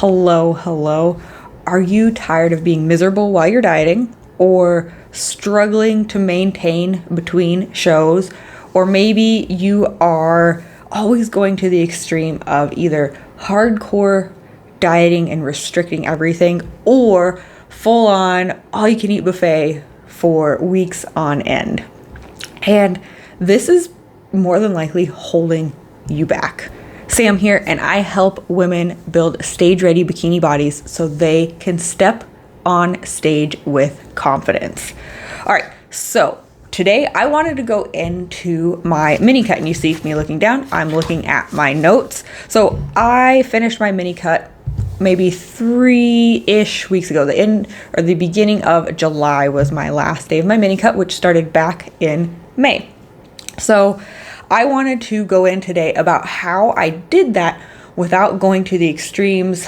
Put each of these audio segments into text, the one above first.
Hello. Are you tired of being miserable while you're dieting or struggling to maintain between shows? Or maybe you are always going to the extreme of either hardcore dieting and restricting everything or full on all you can eat buffet for weeks on end. And this is more than likely holding you back. Sam here, and I help women build stage-ready bikini bodies so they can step on stage with confidence. All right, so today I wanted to go into my mini cut, and you see me looking down, I'm looking at my notes. So I finished my mini cut maybe 3-ish weeks ago. The beginning of July was my last day of my mini cut, which started back in May. So I wanted to go in today about how I did that without going to the extremes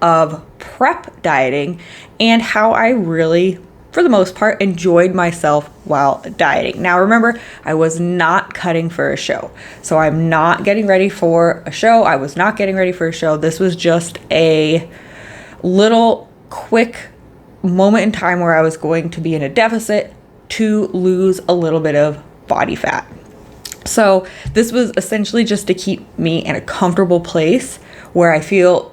of prep dieting and how I really, for the most part, enjoyed myself while dieting. Now, remember, I was not cutting for a show. So I'm not getting ready for a show. I was not getting ready for a show. This was just a little quick moment in time where I was going to be in a deficit to lose a little bit of body fat. So this was essentially just to keep me in a comfortable place where I feel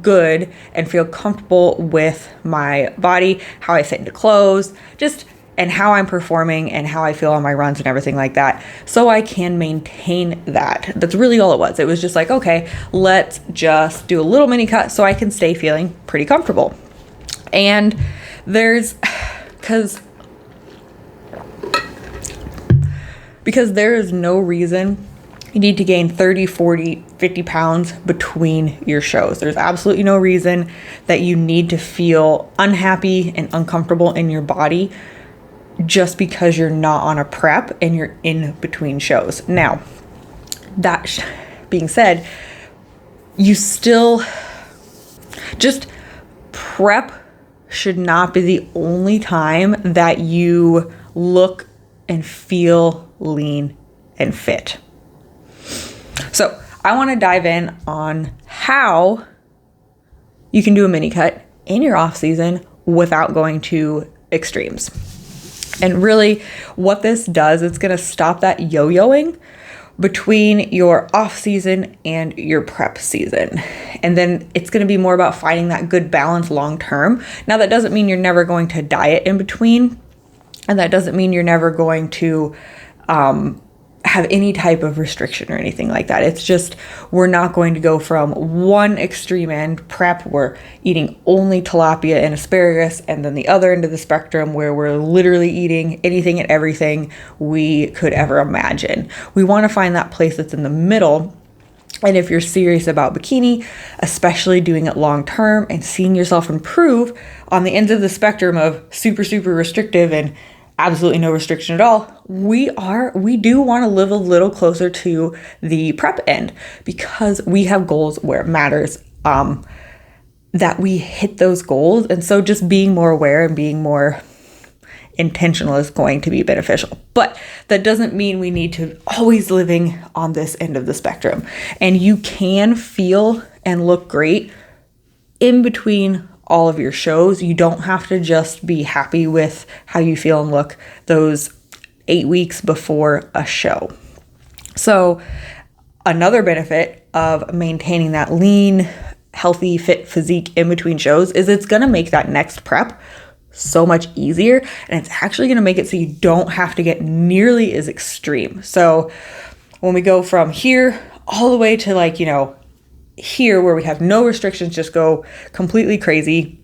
good and feel comfortable with my body, how I fit into clothes, and how I'm performing and how I feel on my runs and everything like that. So I can maintain that. That's really all it was. It was just like, okay, let's just do a little mini cut so I can stay feeling pretty comfortable. And because there is no reason you need to gain 30, 40, 50 pounds between your shows. There's absolutely no reason that you need to feel unhappy and uncomfortable in your body just because you're not on a prep and you're in between shows. Now, that being said, you still just prep should not be the only time that you look and feel lean and fit. So I want to dive in on how you can do a mini cut in your off season without going to extremes. And really what this does, it's going to stop that yo-yoing between your off season and your prep season. And then it's going to be more about finding that good balance long term. Now that doesn't mean you're never going to diet in between. And that doesn't mean you're never going to have any type of restriction or anything like that. It's just we're not going to go from one extreme end, prep, we're eating only tilapia and asparagus, and then the other end of the spectrum where we're literally eating anything and everything we could ever imagine. We want to find that place that's in the middle. And if you're serious about bikini, especially doing it long term and seeing yourself improve on the ends of the spectrum of super, super restrictive and absolutely no restriction at all, we do want to live a little closer to the prep end because we have goals where it matters that we hit those goals. And so just being more aware and being more intentional is going to be beneficial. But that doesn't mean we need to always living on this end of the spectrum. And you can feel and look great in between all of your shows. You don't have to just be happy with how you feel and look those 8 weeks before a show. So another benefit of maintaining that lean, healthy, fit physique in between shows is it's going to make that next prep so much easier. And it's actually going to make it so you don't have to get nearly as extreme. So when we go from here all the way to here where we have no restrictions, just go completely crazy,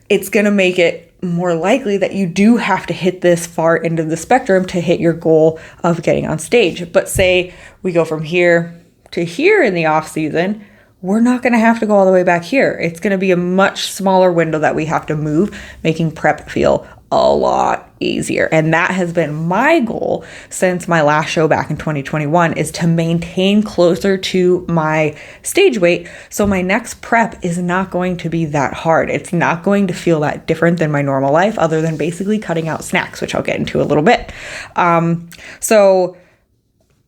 it's going to make it more likely that you do have to hit this far end of the spectrum to hit your goal of getting on stage. But say we go from here to here in the off season, we're not going to have to go all the way back here. It's going to be a much smaller window that we have to move, making prep feel a lot easier. And that has been my goal since my last show back in 2021, is to maintain closer to my stage weight. So my next prep is not going to be that hard. It's not going to feel that different than my normal life, other than basically cutting out snacks, which I'll get into a little bit. So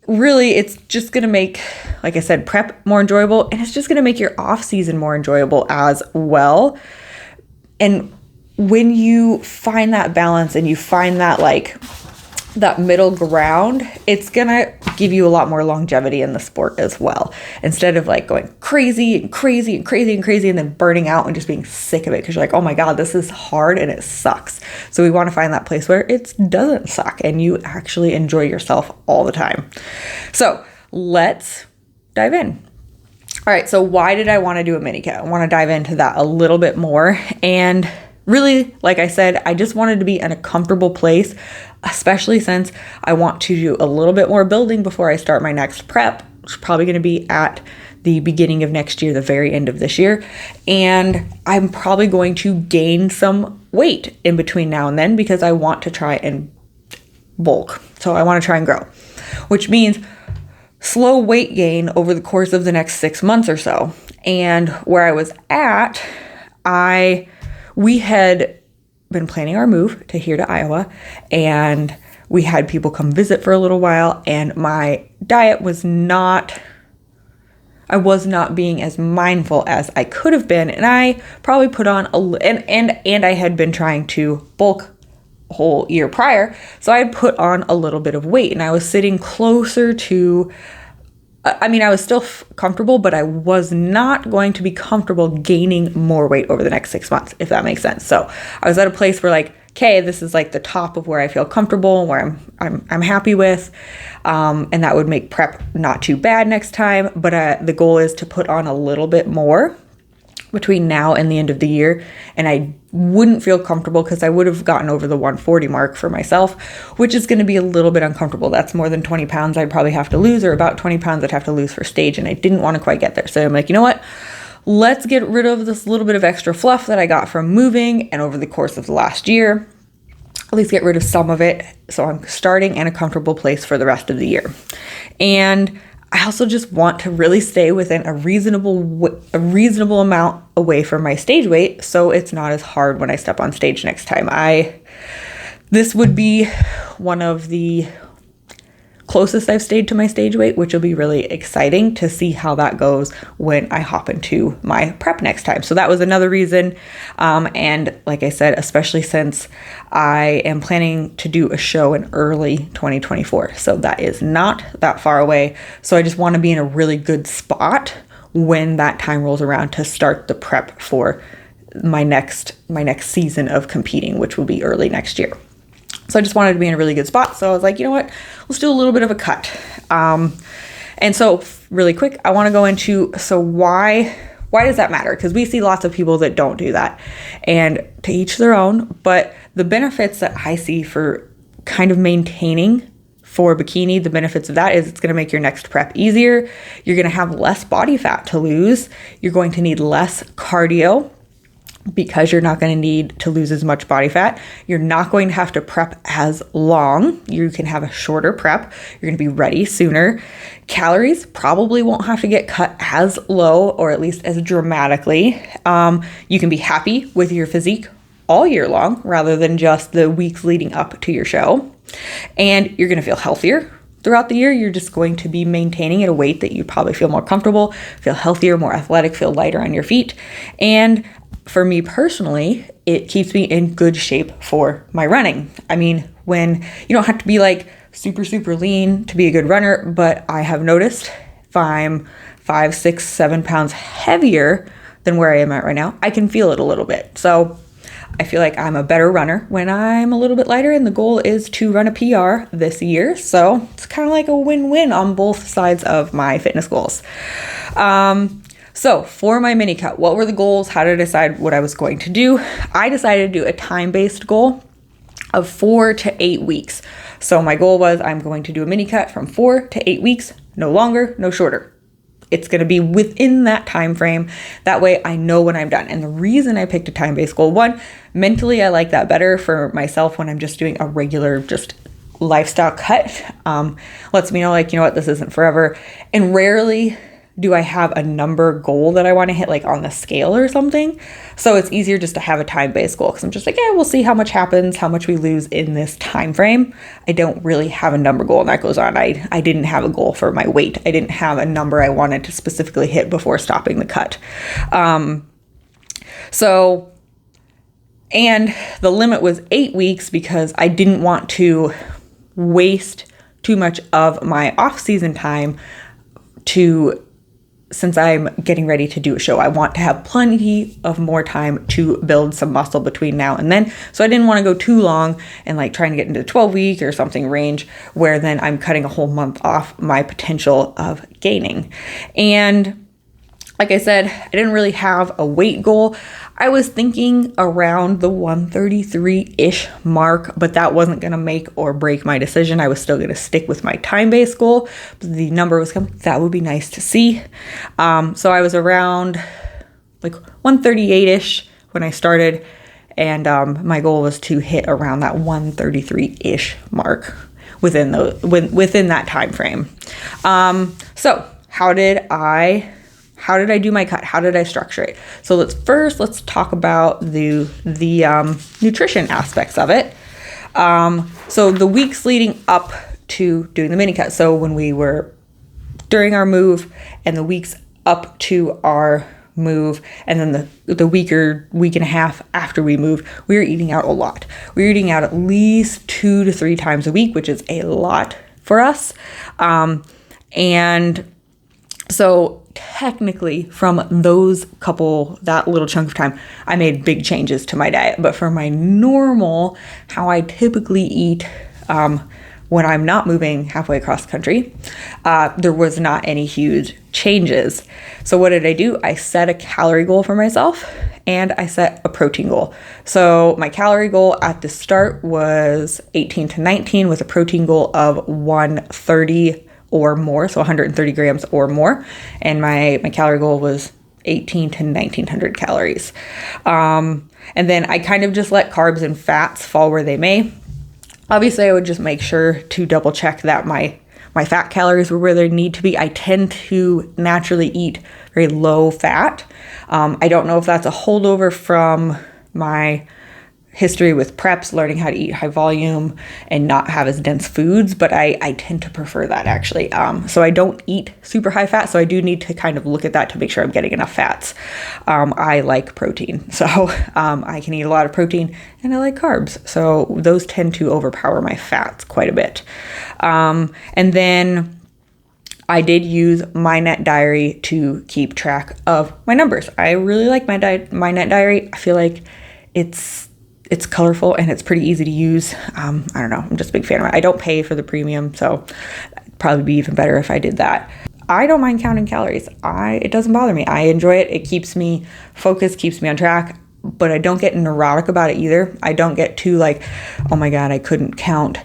really, it's just going to make, like I said, prep more enjoyable, and it's just going to make your off season more enjoyable as well. And when you find that balance and you find that like that middle ground, it's going to give you a lot more longevity in the sport as well. Instead of like going crazy and crazy and crazy and crazy and then burning out and just being sick of it because you're like, oh my God, this is hard and it sucks. So we want to find that place where it doesn't suck and you actually enjoy yourself all the time. So let's dive in. All right, so why did I want to do a mini cut? I want to dive into that a little bit more. And really, like I said, I just wanted to be in a comfortable place, especially since I want to do a little bit more building before I start my next prep, which is probably going to be at the beginning of next year, the very end of this year. And I'm probably going to gain some weight in between now and then because I want to try and bulk. So I want to try and grow, which means slow weight gain over the course of the next 6 months or so. And where I was at, we had been planning our move to here to Iowa, and we had people come visit for a little while, and my diet was I was not being as mindful as I could have been, and I probably put on and I had been trying to bulk a whole year prior, so I had put on a little bit of weight, and I was sitting closer to I was still comfortable, but I was not going to be comfortable gaining more weight over the next 6 months, if that makes sense. So I was at a place where like, okay, this is like the top of where I feel comfortable, where I'm happy with, and that would make prep not too bad next time. But the goal is to put on a little bit more between now and the end of the year, and I wouldn't feel comfortable because I would have gotten over the 140 mark for myself, which is going to be a little bit uncomfortable. That's more than 20 pounds I'd probably have to lose, or about 20 pounds I'd have to lose for stage, and I didn't want to quite get there. So I'm like, you know what? Let's get rid of this little bit of extra fluff that I got from moving and over the course of the last year. At least get rid of some of it, so I'm starting in a comfortable place for the rest of the year. And I also just want to really stay within a reasonable amount away from my stage weight, so it's not as hard when I step on stage next time. This would be one of the closest I've stayed to my stage weight, which will be really exciting to see how that goes when I hop into my prep next time. So that was another reason. And like I said, especially since I am planning to do a show in early 2024. So that is not that far away. So I just want to be in a really good spot when that time rolls around to start the prep for my next season of competing, which will be early next year. So I just wanted to be in a really good spot. So I was like, you know what, let's do a little bit of a cut. And so really quick, I want to go into, so why does that matter? Because we see lots of people that don't do that, and to each their own, but the benefits that I see for kind of maintaining for bikini, the benefits of that is it's going to make your next prep easier. You're going to have less body fat to lose. You're going to need less cardio, because you're not going to need to lose as much body fat. You're not going to have to prep as long. You can have a shorter prep. You're going to be ready sooner. Calories probably won't have to get cut as low, or at least as dramatically. You can be happy with your physique all year long rather than just the weeks leading up to your show. And you're going to feel healthier throughout the year. You're just going to be maintaining at a weight that you probably feel more comfortable, feel healthier, more athletic, feel lighter on your feet. And for me personally, it keeps me in good shape for my running. I mean, when you don't have to be like super, super lean to be a good runner, but I have noticed if I'm 5, 6, 7 pounds heavier than where I am at right now, I can feel it a little bit. So I feel like I'm a better runner when I'm a little bit lighter, and the goal is to run a PR this year. So it's kind of like a win-win on both sides of my fitness goals. So for my mini cut, what were the goals? How did I decide what I was going to do? I decided to do a time-based goal of 4 to 8 weeks. So my goal was I'm going to do a mini cut from 4 to 8 weeks, no longer, no shorter. It's going to be within that time frame. That way I know when I'm done. And the reason I picked a time-based goal, one, mentally I like that better for myself when I'm just doing a regular just lifestyle cut. Lets me know, like, you know what, this isn't forever. And rarely do I have a number goal that I want to hit, like on the scale or something? So it's easier just to have a time-based goal, because I'm just like, yeah, we'll see how much happens, how much we lose in this time frame. I don't really have a number goal, and that goes on. I didn't have a goal for my weight. I didn't have a number I wanted to specifically hit before stopping the cut. And the limit was 8 weeks because I didn't want to waste too much of my off-season time since I'm getting ready to do a show. I want to have plenty of more time to build some muscle between now and then. So I didn't want to go too long and like trying to get into 12-week or something range where then I'm cutting a whole month off my potential of gaining. And like I said, I didn't really have a weight goal. I was thinking around the 133-ish mark, but that wasn't going to make or break my decision. I was still going to stick with my time-based goal. But the number was coming. That would be nice to see. So I was around like 138-ish when I started, and my goal was to hit around that 133-ish mark within that time frame. So how did I do my cut? How did I structure it? So let's talk about the nutrition aspects of it. So the weeks leading up to doing the mini cut. So when we were during our move and the weeks up to our move, and then the week and a half after we moved, we were eating out a lot. We were eating out at least 2 to 3 times a week, which is a lot for us. And so technically from that little chunk of time, I made big changes to my diet. But for my normal, how I typically eat when I'm not moving halfway across the country, there was not any huge changes. So what did I do? I set a calorie goal for myself, and I set a protein goal. So my calorie goal at the start was 18 to 19 with a protein goal of 130 or more, so 130 grams or more. And my calorie goal was 18 to 1900 calories. And then I kind of just let carbs and fats fall where they may. Obviously, I would just make sure to double check that my fat calories were where they need to be. I tend to naturally eat very low fat. I don't know if that's a holdover from my history with preps, learning how to eat high volume and not have as dense foods, but I tend to prefer that actually. So I don't eat super high fat, so I do need to kind of look at that to make sure I'm getting enough fats. I like protein, so I can eat a lot of protein, and I like carbs, so those tend to overpower my fats quite a bit. And then I did use my Net Diary to keep track of my numbers. I really like my Net Diary. I feel like it's colorful and it's pretty easy to use. I don't know. I'm just a big fan of it. I don't pay for the premium, so it'd probably be even better if I did that. I don't mind counting calories. It doesn't bother me. I enjoy it. It keeps me focused, keeps me on track, but I don't get neurotic about it either. I don't get too like, oh my God, I couldn't count.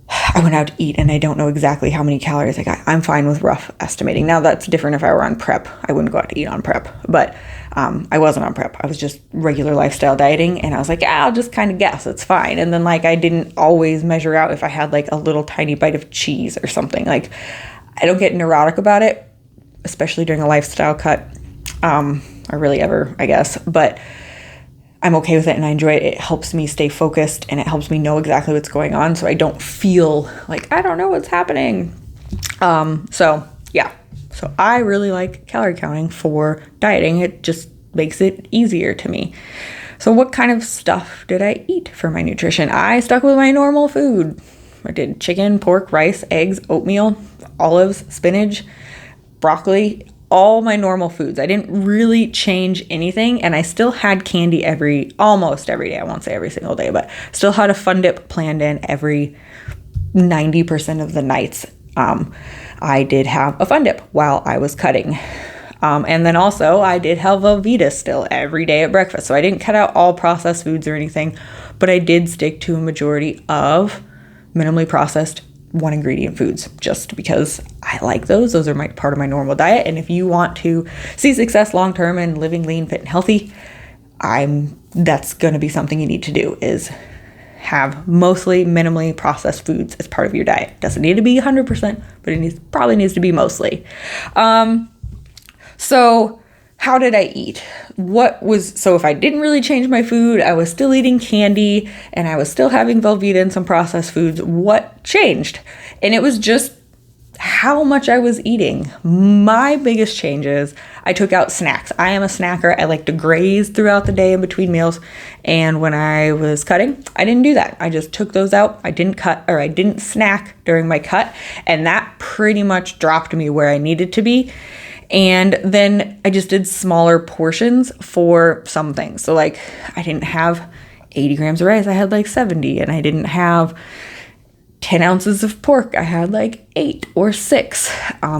I went out to eat and I don't know exactly how many calories I got. I'm fine with rough estimating. Now that's different if I were on prep. I wouldn't go out to eat on prep, but I wasn't on prep. I was just regular lifestyle dieting, and I was like, yeah, I'll just kind of guess. It's fine. And then like I didn't always measure out if I had like a little tiny bite of cheese or something. Like I don't get neurotic about it, especially during a lifestyle cut, or really ever, I guess. But I'm okay with it and I enjoy it. It helps me stay focused and it helps me know exactly what's going on, so I don't feel like I don't know what's happening. So I really like calorie counting for dieting. It just makes it easier to me. So what kind of stuff did I eat for my nutrition? I stuck with my normal food. I did chicken, pork, rice, eggs, oatmeal, olives, spinach, broccoli, all my normal foods. I didn't really change anything, and I still had candy almost every day. I won't say every single day, but still had a fun dip planned in every 90% of the nights. I did have a fun dip while I was cutting. And then also I did have a Vita still every day at breakfast. So I didn't cut out all processed foods or anything, but I did stick to a majority of minimally processed 1 ingredient foods just because I like those. Those are part of my normal diet. And if you want to see success long-term and living lean, fit, and healthy, that's going to be something you need to do is have mostly minimally processed foods as part of your diet. Doesn't need to be 100%, but it probably needs to be mostly. So how did I eat? So if I didn't really change my food, I was still eating candy and I was still having Velveeta and some processed foods. What changed? And it was just how much I was eating. My biggest changes, I took out snacks. I am a snacker. I like to graze throughout the day in between meals. And when I was cutting, I didn't do that. I just took those out. I didn't snack during my cut. And that pretty much dropped me where I needed to be. And then I just did smaller portions for some things. So like I didn't have 80 grams of rice. I had like 70, and I didn't have 10 ounces of pork. I had like 8 or 6.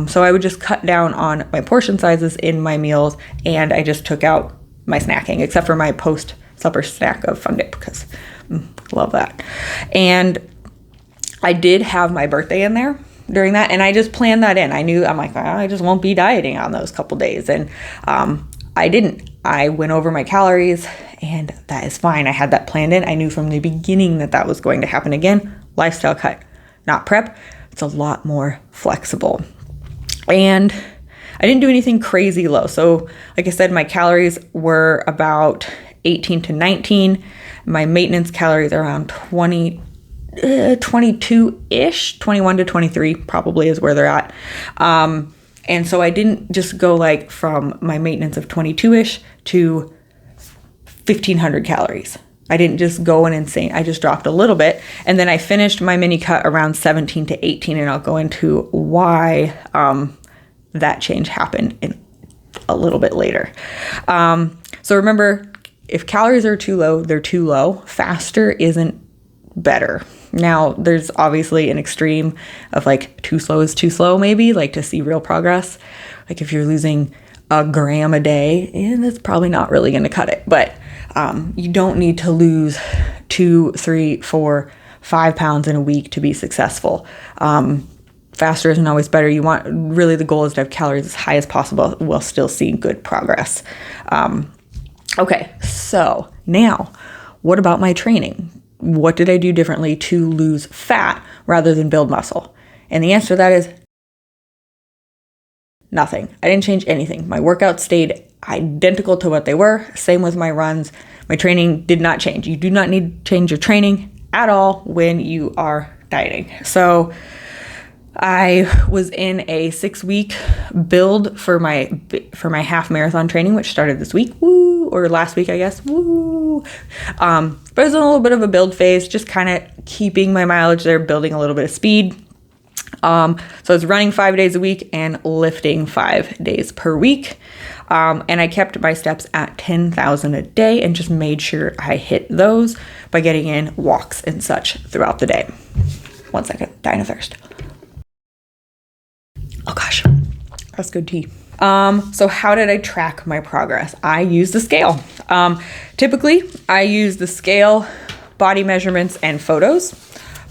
So I would just cut down on my portion sizes in my meals, and I just took out my snacking, except for my post-supper snack of Fun Dip, because love that. And I did have my birthday in there during that, and I just planned that in. I'm like, well, I just won't be dieting on those couple days. And I didn't. I went over my calories, and that is fine. I had that planned in. I knew from the beginning that was going to happen again. Lifestyle cut, not prep. It's a lot more flexible. And I didn't do anything crazy low. So like I said, my calories were about 18 to 19. My maintenance calories are around 22-ish, 21 to 23 probably is where they're at. And so I didn't just go like from my maintenance of 22-ish to 1,500 calories. I didn't just go in insane. I just dropped a little bit. And then I finished my mini cut around 17 to 18. And I'll go into why that change happened in a little bit later. So remember, if calories are too low, they're too low. Faster isn't better. Now, there's obviously an extreme of like too slow is too slow, maybe, like to see real progress. Like if you're losing a gram a day, that's probably not really going to cut it. But you don't need to lose 2, 3, 4, 5 pounds in a week to be successful. Faster isn't always better. Really the goal is to have calories as high as possible while still seeing good progress. Okay, so now what about my training? What did I do differently to lose fat rather than build muscle? And the answer to that is nothing. I didn't change anything. My workouts stayed identical to what they were. Same with my runs. My training did not change. You do not need to change your training at all when you are dieting. So I was in a 6-week build for my half marathon training, which started this week, or last week, I guess, but it was in a little bit of a build phase, just kind of keeping my mileage there, building a little bit of speed. So I was running 5 days a week and lifting 5 days per week. And I kept my steps at 10,000 a day and just made sure I hit those by getting in walks and such throughout the day. 1 second, dying of thirst. Oh gosh, that's good tea. So how did I track my progress? I used the scale. Typically I use the scale, body measurements, and photos,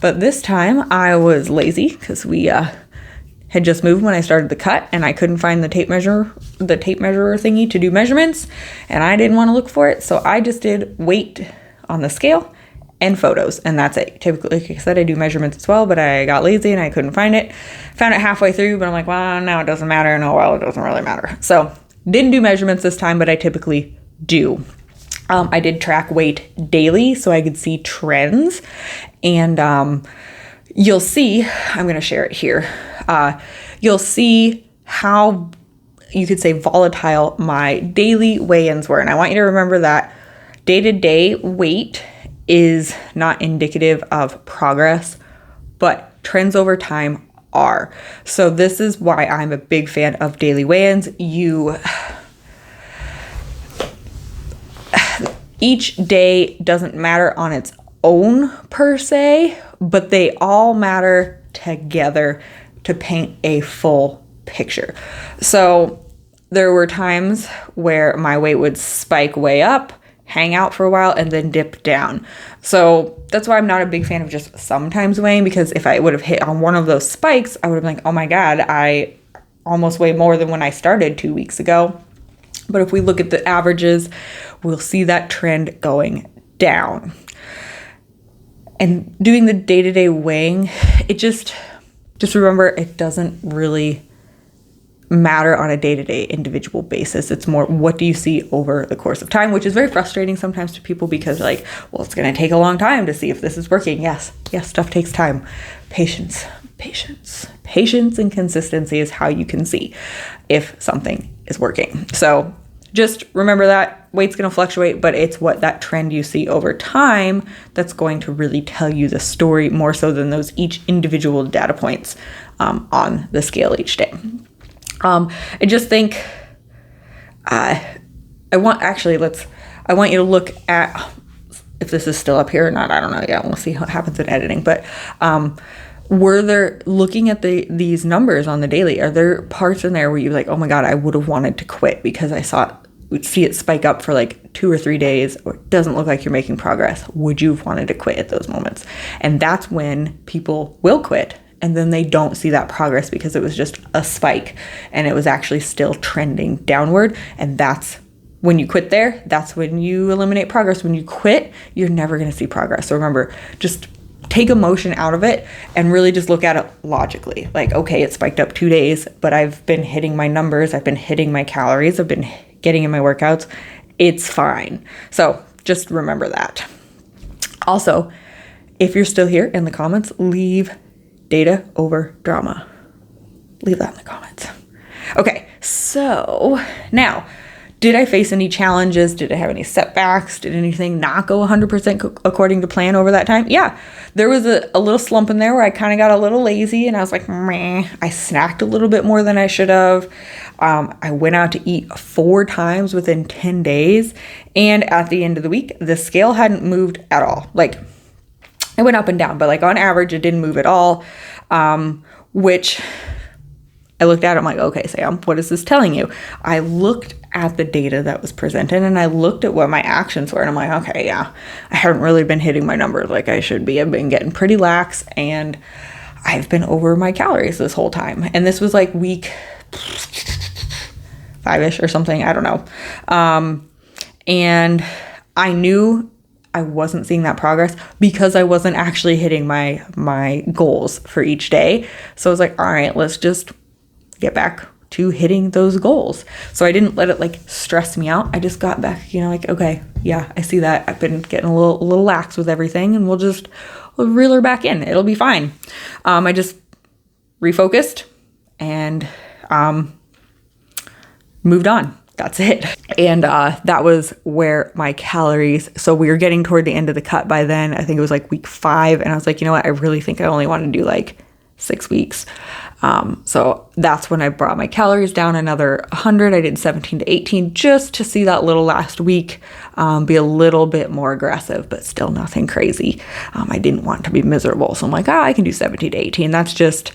but this time I was lazy because we had just moved when I started the cut, and I couldn't find the tape measurer thingy to do measurements, and I didn't want to look for it, so I just did weight on the scale and photos, and that's it. Typically, like I said, I do measurements as well, but I got lazy and I couldn't find it. Found it halfway through, but I'm like, well, now it doesn't matter, and it doesn't really matter. So didn't do measurements this time, but I typically do. I did track weight daily so I could see trends, and you'll see, I'm going to share it here. You'll see how you could say volatile my daily weigh-ins were. And I want you to remember that day-to-day weight is not indicative of progress, but trends over time are. So this is why I'm a big fan of daily weigh-ins. Each day doesn't matter on its own per se, but they all matter together to paint a full picture. So there were times where my weight would spike way up, hang out for a while, and then dip down. So that's why I'm not a big fan of just sometimes weighing, because if I would have hit on one of those spikes, I would have been like, oh my God, I almost weigh more than when I started 2 weeks ago. But if we look at the averages, we'll see that trend going down. And doing the day-to-day weighing, it just remember, it doesn't really matter on a day-to-day individual basis. It's more, what do you see over the course of time, which is very frustrating sometimes to people, because like, well, it's going to take a long time to see if this is working. Yes, stuff takes time. Patience and consistency is how you can see if something is working. So just remember that weight's going to fluctuate, but it's what that trend you see over time that's going to really tell you the story, more so than those each individual data points on the scale each day. I just think I want you to look at, if this is still up here or not, I don't know yet. We'll see what happens in editing. But were there, looking at these numbers on the daily, are there parts in there where you're like, oh my God, I would have wanted to quit because we'd see it spike up for like 2 or 3 days, or it doesn't look like you're making progress? Would you have wanted to quit at those moments? And that's when people will quit. And then they don't see that progress because it was just a spike and it was actually still trending downward. And that's when you quit there, that's when you eliminate progress. When you quit, you're never going to see progress. So remember, just take emotion out of it and really just look at it logically. Like, okay, it spiked up 2 days, but I've been hitting my numbers. I've been hitting my calories. I've been getting in my workouts. It's fine. So just remember that. Also, if you're still here in the comments, leave data over drama. Leave that in the comments. Okay, so now, did I face any challenges? Did I have any setbacks? Did anything not go 100% according to plan over that time? Yeah, there was a little slump in there where I kind of got a little lazy and I was like, meh. I snacked a little bit more than I should have. I went out to eat 4 times within 10 days. And at the end of the week, the scale hadn't moved at all. Like, it went up and down, but like on average, it didn't move at all, which I looked at it, I'm like, okay, Sam, what is this telling you? I looked at the data that was presented and I looked at what my actions were and I'm like, okay, yeah, I haven't really been hitting my numbers like I should be. I've been getting pretty lax and I've been over my calories this whole time. And this was like week 5-ish or something, I don't know. And I knew I wasn't seeing that progress because I wasn't actually hitting my goals for each day. So I was like, all right, let's just get back to hitting those goals. So I didn't let it like stress me out. I just got back, like, okay, yeah, I see that. I've been getting a little lax with everything and we'll reel her back in. It'll be fine. I just refocused and moved on. That's it. And that was where my calories, so we were getting toward the end of the cut by then. I think it was like week 5. And I was like, you know what? I really think I only want to do like 6 weeks. So that's when I brought my calories down another 100. I did 17 to 18 just to see that little last week be a little bit more aggressive, but still nothing crazy. I didn't want to be miserable. So I'm like, I can do 17 to 18. That's just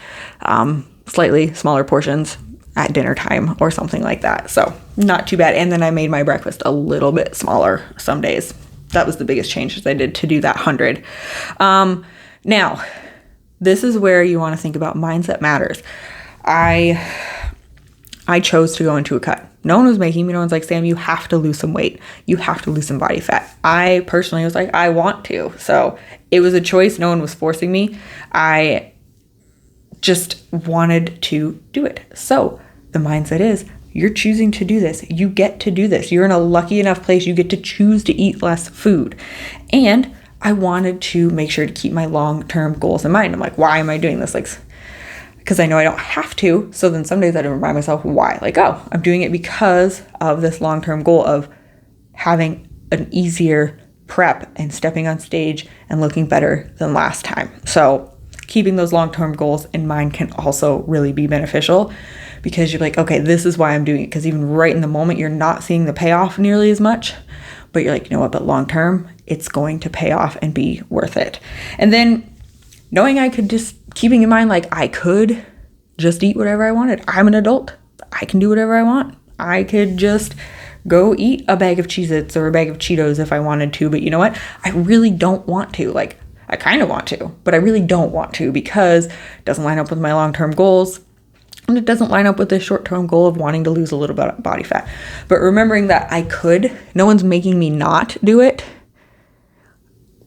slightly smaller portions at dinner time or something like that. So not too bad. And then I made my breakfast a little bit smaller some days. That was the biggest changes I did to do that 100. Now, this is where you want to think about mindset matters. I chose to go into a cut. No one was making me. No one's like, Sam, you have to lose some weight. You have to lose some body fat. I personally was like, I want to. So it was a choice. No one was forcing me. I just wanted to do it. So the mindset is, you're choosing to do this. You get to do this. You're in a lucky enough place. You get to choose to eat less food. And I wanted to make sure to keep my long-term goals in mind. I'm like, why am I doing this? Like, because I know I don't have to. So then some days I remind myself why. Like, oh, I'm doing it because of this long-term goal of having an easier prep and stepping on stage and looking better than last time. So keeping those long-term goals in mind can also really be beneficial, because you're like, okay, this is why I'm doing it. Because even right in the moment, you're not seeing the payoff nearly as much, but you're like, you know what, but long-term, it's going to pay off and be worth it. And then knowing I could just, keeping in mind, like, I could just eat whatever I wanted. I'm an adult. I can do whatever I want. I could just go eat a bag of Cheez-Its or a bag of Cheetos if I wanted to, but you know what? I really don't want to. Like, I kind of want to, but I really don't want to, because it doesn't line up with my long-term goals. And it doesn't line up with the short-term goal of wanting to lose a little bit of body fat. But remembering that I could, no one's making me not do it.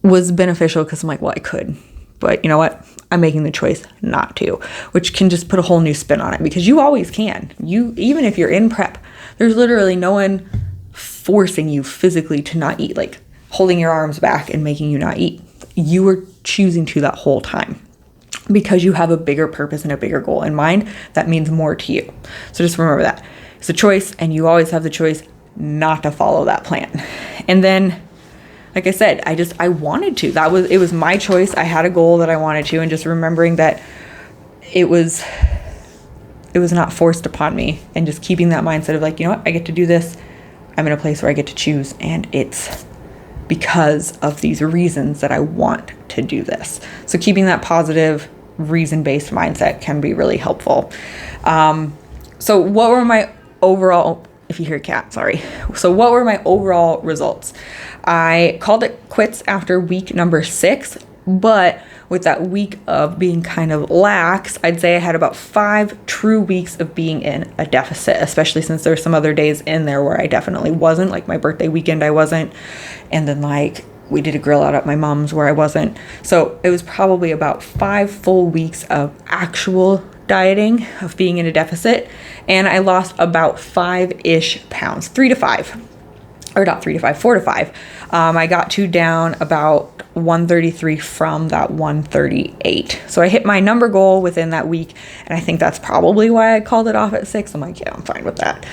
was beneficial because I'm like, well, I could. But you know what? I'm making the choice not to, which can just put a whole new spin on it, because you always can. Even if you're in prep, there's literally no one forcing you physically to not eat, like holding your arms back and making you not eat. You were choosing to that whole time because you have a bigger purpose and a bigger goal in mind that means more to you. So just remember that. It's a choice, and you always have the choice not to follow that plan. And then, like I said, I wanted to. It was my choice. I had a goal that I wanted to, and just remembering that it was not forced upon me, and just keeping that mindset of like, you know what, I get to do this. I'm in a place where I get to choose, and it's because of these reasons that I want to do this. So keeping that positive, reason-based mindset can be really helpful. So what were my overall, if you hear a cat, sorry. So what were my overall results? I called it quits after week number 6, but with that week of being kind of lax, I'd say I had about 5 true weeks of being in a deficit, especially since there's some other days in there where I definitely wasn't, like my birthday weekend I wasn't, and then like we did a grill out at my mom's where I wasn't. So it was probably about 5 full weeks of actual dieting, of being in a deficit, and I lost about 5-ish pounds, 4 to 5. I got down about 133 from that 138. So I hit my number goal within that week, and I think that's probably why I called it off at 6. I'm like, yeah, I'm fine with that.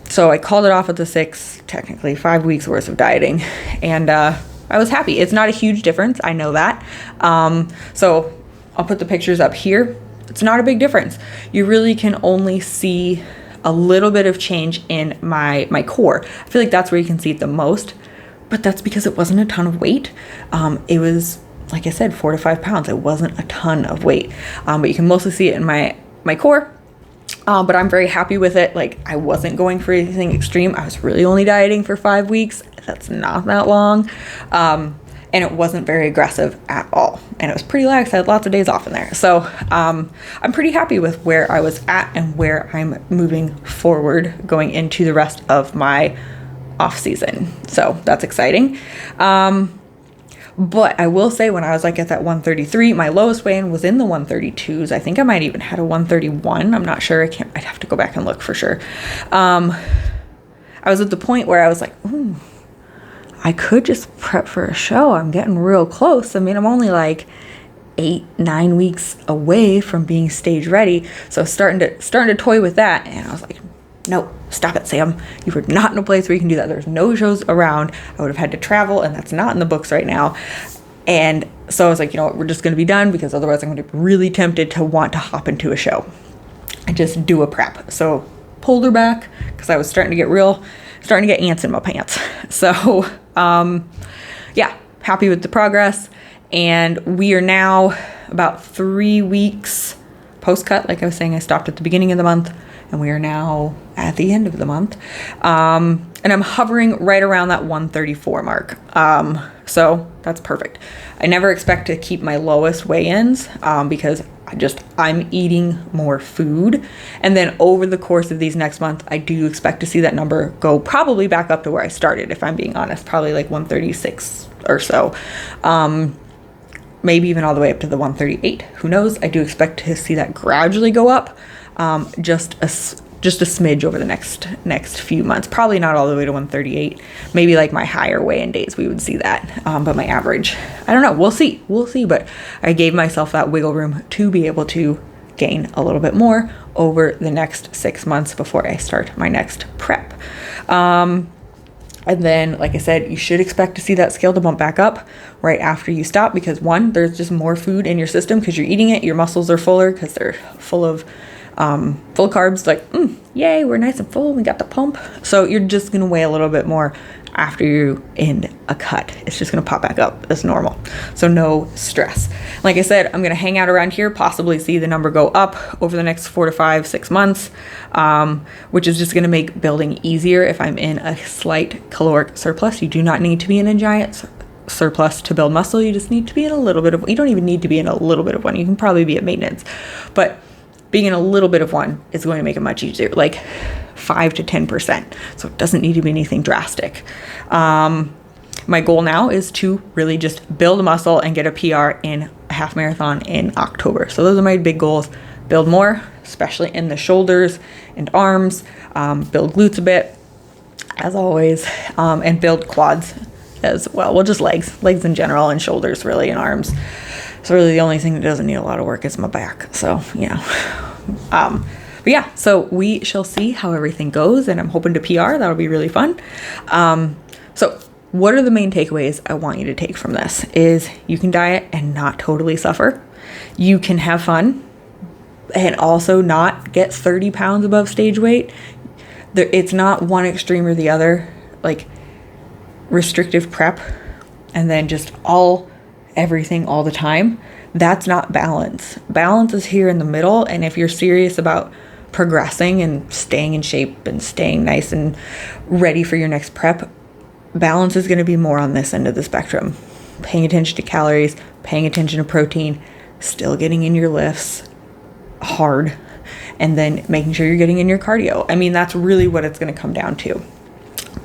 So I called it off at the 6, technically 5 weeks worth of dieting, and I was happy. It's not a huge difference, I know that. So I'll put the pictures up here. It's not a big difference. You really can only see a little bit of change in my core. I feel like that's where you can see it the most, but that's because it wasn't a ton of weight. It was, like I said, 4 to 5 pounds. It wasn't a ton of weight, but you can mostly see it in my core. But I'm very happy with it. Like, I wasn't going for anything extreme. I was really only dieting for 5 weeks. That's not that long. And it wasn't very aggressive at all. And it was pretty lax. I had lots of days off in there. So I'm pretty happy with where I was at and where I'm moving forward going into the rest of my off season. So that's exciting. But I will say, when I was like at that 133, my lowest weigh-in was in the 132s. I think I might even had a 131. I'm not sure. I'd have to go back and look for sure. I was at the point where I was like, ooh, I could just prep for a show. I'm getting real close. I mean, I'm only like 8-9 weeks away from being stage ready. So starting to toy with that. And I was like, no, stop it, Sam. You were not in a place where you can do that. There's no shows around. I would have had to travel, and that's not in the books right now. And so I was like, you know what, we're just going to be done, because otherwise I'm going to be really tempted to want to hop into a show and just do a prep. So pulled her back, because I was starting to get ants in my pants. So yeah, happy with the progress. And we are now about 3 weeks post-cut. Like I was saying, I stopped at the beginning of the month, and we are now at the end of the month. And I'm hovering right around that 134 mark. So that's perfect. I never expect to keep my lowest weigh-ins, because I'm eating more food. And then over the course of these next month, I do expect to see that number go probably back up to where I started, if I'm being honest, probably like 136 or so. Maybe even all the way up to the 138. Who knows? I do expect to see that gradually go up, just a smidge over the next few months. Probably not all the way to 138. Maybe like my higher weigh-in days, we would see that. But my average, I don't know. We'll see. But I gave myself that wiggle room to be able to gain a little bit more over the next 6 months before I start my next prep. And then, like I said, you should expect to see that scale to bump back up right after you stop, because one, there's just more food in your system because you're eating it. Your muscles are fuller because they're full of carbs. Like, yay, we're nice and full. We got the pump. So you're just going to weigh a little bit more after you end a cut. It's just going to pop back up as normal. So no stress. Like I said, I'm going to hang out around here, possibly see the number go up over the next 4 to 5, 6 months, which is just going to make building easier if I'm in a slight caloric surplus. You do not need to be in a giant surplus to build muscle. You just need to be in a little bit of, you don't even need to be in a little bit of one. You can probably be at maintenance, but being in a little bit of one is going to make it much easier, like 5 to 10%. So it doesn't need to be anything drastic. My my goal now is to really just build muscle and get a PR in a half marathon in October. So those are my big goals. Build more, especially in the shoulders and arms, build glutes a bit, as always, and build quads as well. Well, just legs in general, and shoulders really, and arms. So really the only thing that doesn't need a lot of work is my back. So, but yeah, so we shall see how everything goes, and I'm hoping to PR. That'll be really fun. So what are the main takeaways I want you to take from this is you can diet and not totally suffer. You can have fun and also not get 30 pounds above stage weight. It's not one extreme or the other, like restrictive prep and then just everything all the time. That's not balance. Balance is here in the middle. And if you're serious about progressing and staying in shape and staying nice and ready for your next prep, balance is going to be more on this end of the spectrum. Paying attention to calories, paying attention to protein, still getting in your lifts hard, and then making sure you're getting in your cardio. I mean, that's really what it's going to come down to.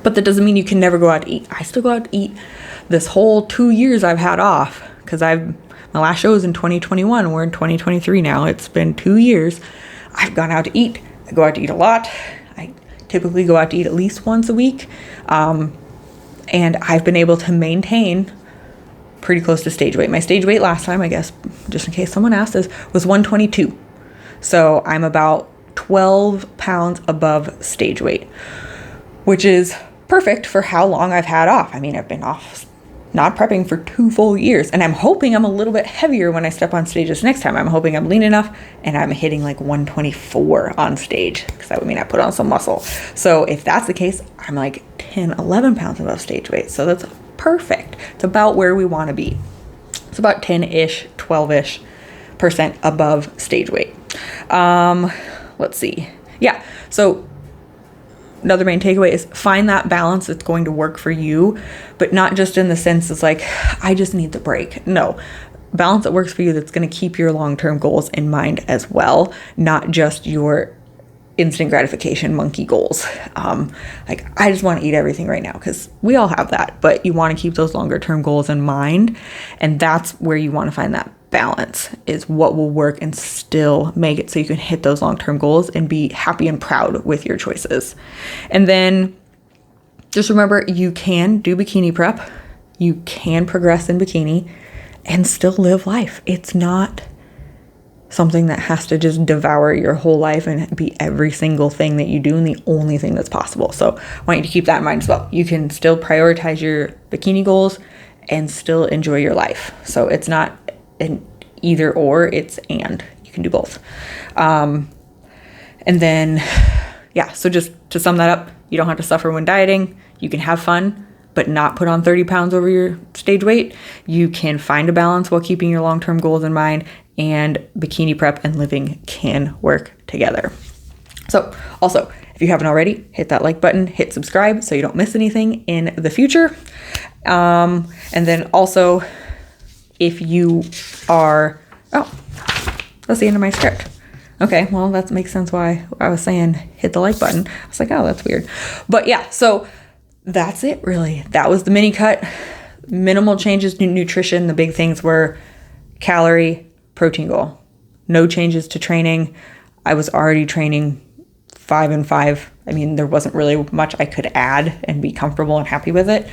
But that doesn't mean you can never go out to eat. I still go out to eat. This whole 2 years I've had off, because my last show was in 2021. We're in 2023 now. It's been 2 years. I've gone out to eat. I go out to eat a lot. I typically go out to eat at least once a week. And I've been able to maintain pretty close to stage weight. My stage weight last time, I guess, just in case someone asked this, was 122. So I'm about 12 pounds above stage weight, which is perfect for how long I've had off. I mean, I've been off not prepping for 2 full years, and I'm hoping I'm a little bit heavier when I step on stage this next time. I'm hoping I'm lean enough and I'm hitting like 124 on stage, because that would mean I put on some muscle. So if that's the case, I'm like 10, 11 pounds above stage weight. So that's perfect. It's about where we want to be. It's about 10-ish, 12-ish% above stage weight. Let's see. Yeah. So another main takeaway is find that balance that's going to work for you, but not just in the sense it's like, I just need the break. No, balance that works for you that's going to keep your long-term goals in mind as well, not just your instant gratification monkey goals. Like, I just want to eat everything right now, because we all have that, but you want to keep those longer term goals in mind. And that's where you want to find that balance, is what will work and still make it so you can hit those long-term goals and be happy and proud with your choices. And then just remember, you can do bikini prep. You can progress in bikini and still live life. It's not something that has to just devour your whole life and be every single thing that you do and the only thing that's possible. So I want you to keep that in mind as well. You can still prioritize your bikini goals and still enjoy your life. So it's not an either or, it's and. You can do both. And then, yeah, so just to sum that up, you don't have to suffer when dieting. You can have fun, but not put on 30 pounds over your stage weight. You can find a balance while keeping your long-term goals in mind, and bikini prep and living can work together. So also, if you haven't already, hit that like button, hit subscribe so you don't miss anything in the future. And then also, if you are, that's the end of my script. Okay, well, that makes sense why I was saying hit the like button. I was like, oh, that's weird. But yeah, so that's it really. That was the mini cut. Minimal changes to nutrition. The big things were calorie, protein goal. No changes to training. I was already training 5 and 5. I mean, there wasn't really much I could add and be comfortable and happy with it.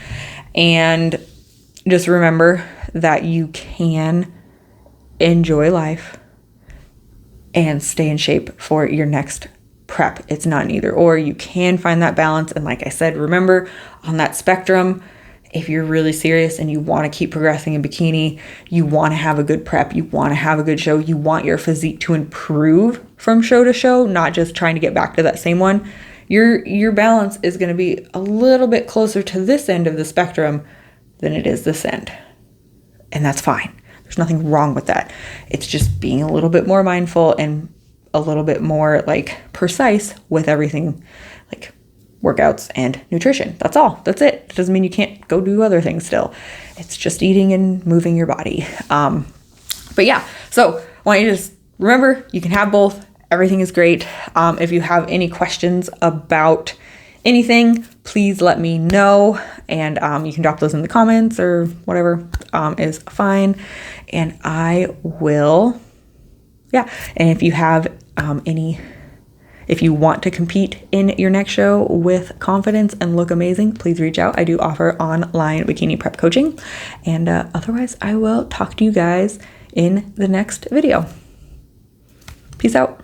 And just remember that you can enjoy life and stay in shape for your next prep. It's not an either or. You can find that balance. And like I said, remember, on that spectrum, if you're really serious and you want to keep progressing in bikini, you want to have a good prep, you want to have a good show, you want your physique to improve from show to show, not just trying to get back to that same one, your balance is going to be a little bit closer to this end of the spectrum than it is this end. And that's fine. There's nothing wrong with that. It's just being a little bit more mindful and a little bit more like precise with everything, like workouts and nutrition. That's all. That's it. It doesn't mean you can't go do other things still. It's just eating and moving your body. But yeah, so I want you to just remember, you can have both. Everything is great. If you have any questions about anything, please let me know. And you can drop those in the comments or whatever is fine. And I will, yeah. And if you have if you want to compete in your next show with confidence and look amazing, please reach out. I do offer online bikini prep coaching. And otherwise, I will talk to you guys in the next video. Peace out.